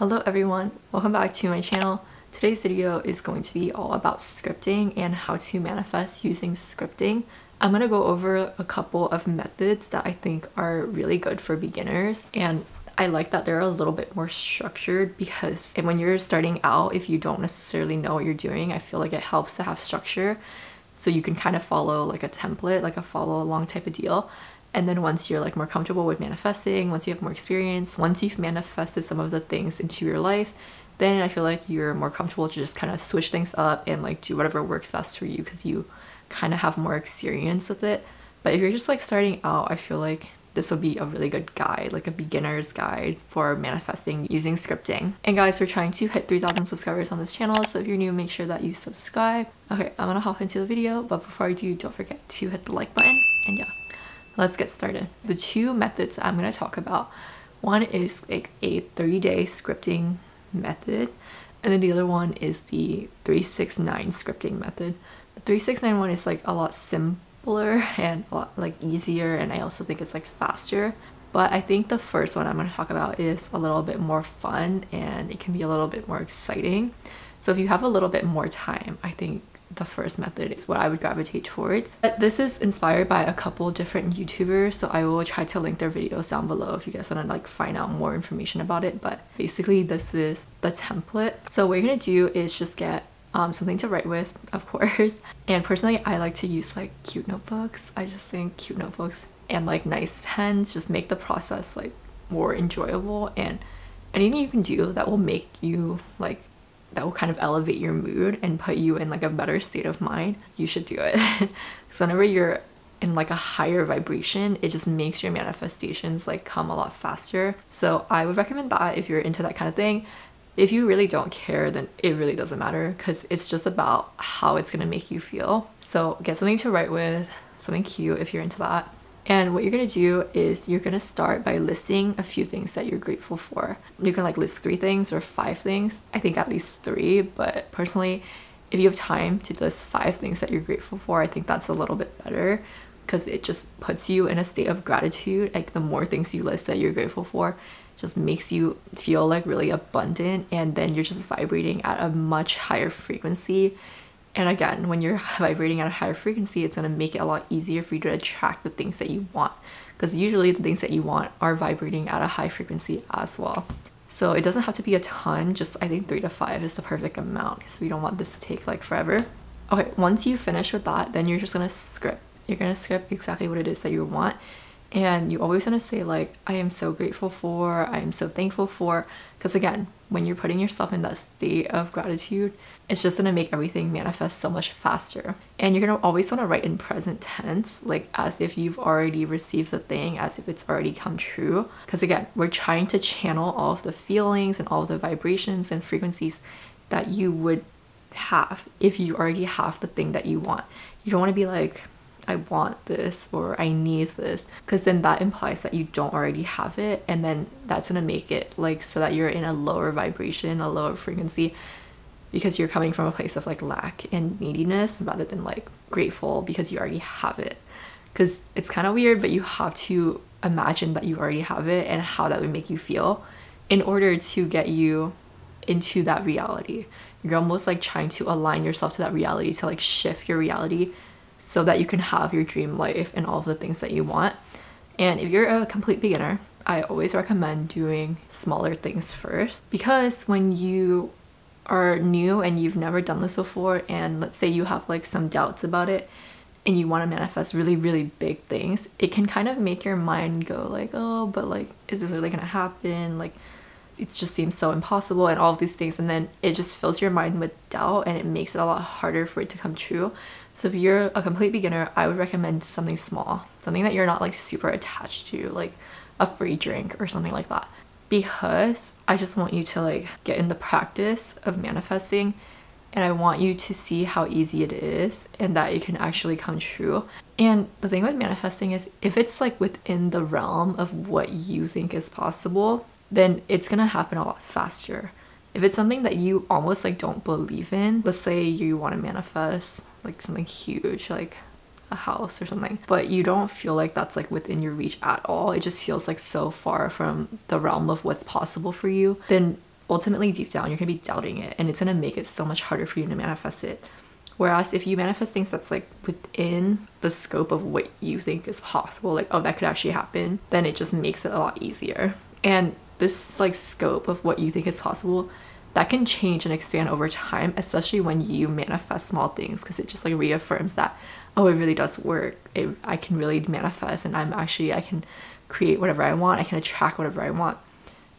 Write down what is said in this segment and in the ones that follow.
Hello everyone, welcome back to my channel. Today's video is going to be all about scripting and how to manifest using scripting. I'm going to go over a couple of methods that I think are really good for beginners, and I like that they're a little bit more structured because when you're starting out, if you don't necessarily know what you're doing, I feel like it helps to have structure so you can kind of follow like a template, like a follow along type of deal. And then once you're like more comfortable with manifesting, once you have more experience, once you've manifested some of the things into your life, then I feel like you're more comfortable to just kind of switch things up and like do whatever works best for you because you kind of have more experience with it. But if you're just like starting out, I feel like this will be a really good guide, like a beginner's guide for manifesting using scripting. And guys, we're trying to hit 3,000 subscribers on this channel, so if you're new, make sure that you subscribe. Okay, I'm gonna hop into the video, but before I do, don't forget to hit the like button, and yeah. Let's get started. The two methods I'm going to talk about, one is like a 30-day scripting method, and then the other one is the 369 scripting method. The 369 one is like a lot simpler and a lot like easier, and I also think it's like faster. But I think the first one I'm going to talk about is a little bit more fun and it can be a little bit more exciting. So if you have a little bit more time, I think the first method is what I would gravitate towards. But this is inspired by a couple different YouTubers, so I will try to link their videos down below if you guys want to like find out more information about it. But basically this is the template. So what you're gonna do is just get something to write with, of course. And personally, I like to use like cute notebooks. I just think cute notebooks and like nice pens just make the process like more enjoyable, and anything you can do that will make you like that will kind of elevate your mood and put you in like a better state of mind, you should do it. So whenever you're in like a higher vibration, it just makes your manifestations like come a lot faster. So I would recommend that if you're into that kind of thing. If you really don't care, then it really doesn't matter because it's just about how it's gonna make you feel. So get something to write with, something cute if you're into that. And what you're gonna do is you're gonna start by listing a few things that you're grateful for. You can like list 3 things or 5 things. I think at least 3, but personally, if you have time to list 5 things that you're grateful for, I think that's a little bit better because it just puts you in a state of gratitude. Like the more things you list that you're grateful for just makes you feel like really abundant, and then you're just vibrating at a much higher frequency. And again, when you're vibrating at a higher frequency, it's going to make it a lot easier for you to attract the things that you want, because usually the things that you want are vibrating at a high frequency as well. So it doesn't have to be a ton, just I think 3 to 5 is the perfect amount, so we don't want this to take like forever. Okay, once you finish with that, then you're just going to script. You're going to script exactly what it is that you want. And you always want to say like, I am so grateful for, I am so thankful for, because again, when you're putting yourself in that state of gratitude, it's just going to make everything manifest so much faster. And you're going to always want to write in present tense, like as if you've already received the thing, as if it's already come true. Because again, we're trying to channel all of the feelings and all of the vibrations and frequencies that you would have if you already have the thing that you want. You don't want to be like, I want this or I need this, because then that implies that you don't already have it, and then that's gonna make it like so that you're in a lower vibration, a lower frequency, because you're coming from a place of like lack and neediness rather than like grateful because you already have it. Because it's kind of weird, but you have to imagine that you already have it and how that would make you feel in order to get you into that reality. You're almost like trying to align yourself to that reality, to like shift your reality so that you can have your dream life and all of the things that you want. And if you're a complete beginner, I always recommend doing smaller things first, because when you are new and you've never done this before, and let's say you have like some doubts about it and you want to manifest really, really big things, it can kind of make your mind go like, oh, but like, is this really gonna happen? Like, it just seems so impossible and all of these things, and then it just fills your mind with doubt and it makes it a lot harder for it to come true. So if you're a complete beginner, I would recommend something small, something that you're not like super attached to, like a free drink or something like that, because I just want you to like get in the practice of manifesting, and I want you to see how easy it is and that it can actually come true. And the thing with manifesting is if it's like within the realm of what you think is possible, then it's gonna happen a lot faster. If it's something that you almost like don't believe in, let's say you want to manifest like something huge, like a house or something, but you don't feel like that's like within your reach at all, it just feels like so far from the realm of what's possible for you, then ultimately deep down you're gonna be doubting it, and it's gonna make it so much harder for you to manifest it. Whereas if you manifest things that's like within the scope of what you think is possible, like, oh, that could actually happen, then it just makes it a lot easier. And this like scope of what you think is possible, that can change and expand over time, especially when you manifest small things, because it just like reaffirms that, oh, it really does work. I can really manifest, and I can create whatever I want. I can attract whatever I want.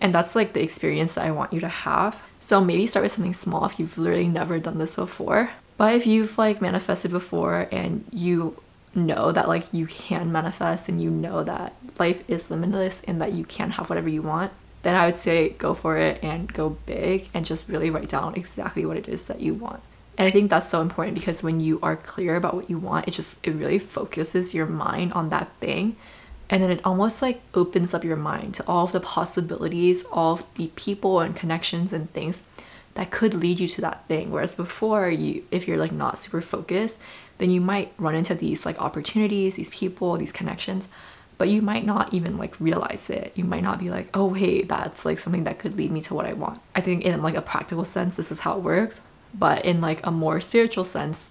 And that's like the experience that I want you to have. So maybe start with something small if you've literally never done this before. But if you've like manifested before and you know that like you can manifest, and you know that life is limitless and that you can have whatever you want, then I would say go for it and go big, and just really write down exactly what it is that you want. And I think that's so important, because when you are clear about what you want, it really focuses your mind on that thing. And then it almost like opens up your mind to all of the possibilities, all of the people and connections and things that could lead you to that thing. Whereas before, if you're like not super focused, then you might run into these like opportunities, these people, these connections, but you might not even like realize it. You might not be like, oh hey, that's like something that could lead me to what I want. I think in like a practical sense, this is how it works. But in like a more spiritual sense,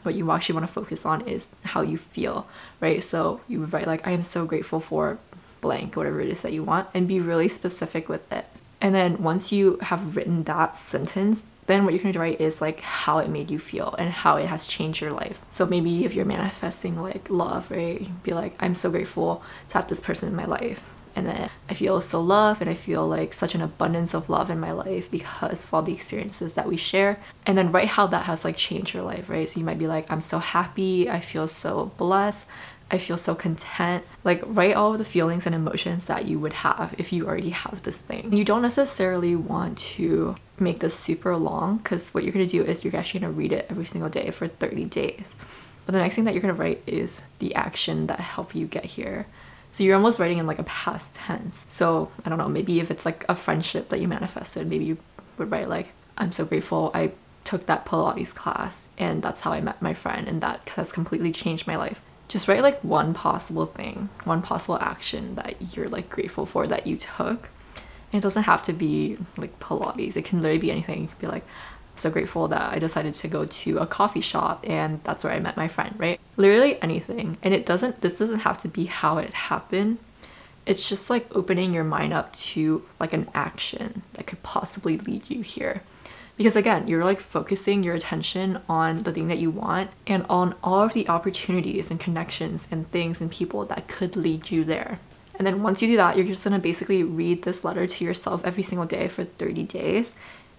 what you actually want to focus on is how you feel, right? So you would write like, I am so grateful for blank, whatever it is that you want, and be really specific with it. And then once you have written that sentence, then what you're going to write is like how it made you feel and how it has changed your life. So maybe if you're manifesting like love, right, you'd be like, I'm so grateful to have this person in my life. And then I feel so loved, and I feel like such an abundance of love in my life because of all the experiences that we share. And then write how that has like changed your life, right? So you might be like, I'm so happy, I feel so blessed, I feel so content. Like write all of the feelings and emotions that you would have if you already have this thing. You don't necessarily want to make this super long, because what you're going to do is you're actually going to read it every single day for 30 days. But the next thing that you're going to write is the action that helped you get here. So you're almost writing in like a past tense. So I don't know, maybe if it's like a friendship that you manifested, maybe you would write like, I'm so grateful I took that Pilates class, and that's how I met my friend, and that has completely changed my life. Just write like one possible thing, one possible action that you're like grateful for that you took. And it doesn't have to be like Pilates. It can literally be anything. You could be like, I'm so grateful that I decided to go to a coffee shop, and that's where I met my friend, right? Literally anything. And this doesn't have to be how it happened. It's just like opening your mind up to like an action that could possibly lead you here. Because again, you're like focusing your attention on the thing that you want, and on all of the opportunities and connections and things and people that could lead you there. And then once you do that, you're just gonna basically read this letter to yourself every single day for 30 days.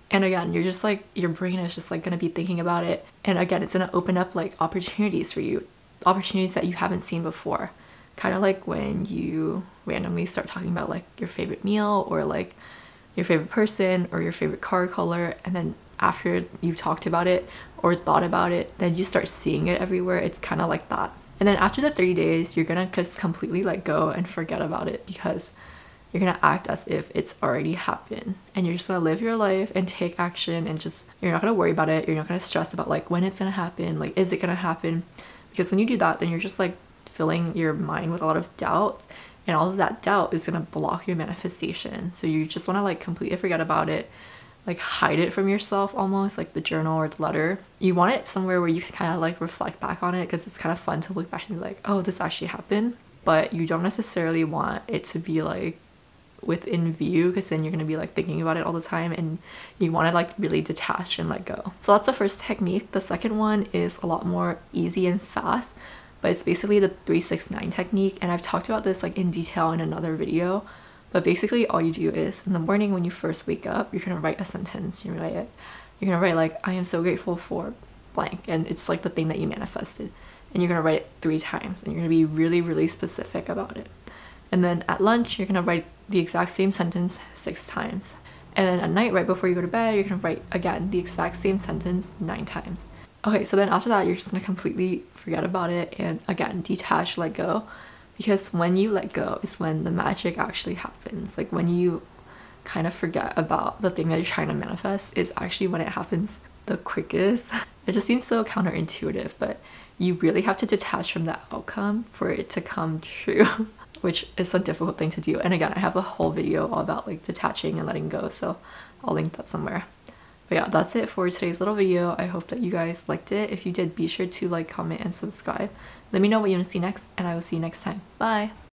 And again, you're just like, your brain is just like gonna be thinking about it. And again, it's gonna open up like opportunities for you, opportunities that you haven't seen before. Kind of like when you randomly start talking about like your favorite meal, or like your favorite person, or your favorite car color, and then after you've talked about it or thought about it, then you start seeing it everywhere. It's kind of like that. And then after the 30 days, you're gonna just completely let go and forget about it, because you're gonna act as if it's already happened, and you're just gonna live your life and take action, and just, you're not gonna worry about it. You're not gonna stress about like when it's gonna happen, like is it gonna happen? Because when you do that, then you're just like filling your mind with a lot of doubt, and all of that doubt is gonna block your manifestation. So you just want to like completely forget about it, like hide it from yourself, almost like the journal or the letter. You want it somewhere where you can kind of like reflect back on it, because it's kind of fun to look back and be like, oh, this actually happened. But you don't necessarily want it to be like within view, because then you're going to be like thinking about it all the time, and you want to like really detach and let go. So that's the first technique. The second one is a lot more easy and fast, but it's basically the 369 technique, and I've talked about this like in detail in another video. But basically all you do is in the morning when you first wake up, you're gonna write a sentence. You're gonna write like, I am so grateful for blank, and it's like the thing that you manifested, and you're gonna write it 3 times, and you're gonna be really, really specific about it. And then at lunch, you're gonna write the exact same sentence 6 times. And then at night, right before you go to bed, you're gonna write again the exact same sentence 9 times. Okay, so then after that, you're just gonna completely forget about it, and again, detach, let go. Because when you let go is when the magic actually happens. Like when you kind of forget about the thing that you're trying to manifest is actually when it happens the quickest. It just seems so counterintuitive, but you really have to detach from the outcome for it to come true, which is a difficult thing to do. And again, I have a whole video all about like detaching and letting go, so I'll link that somewhere. But yeah, that's it for today's little video. I hope that you guys liked it. If you did, be sure to like, comment, and subscribe. Let me know what you want to see next, and I will see you next time. Bye!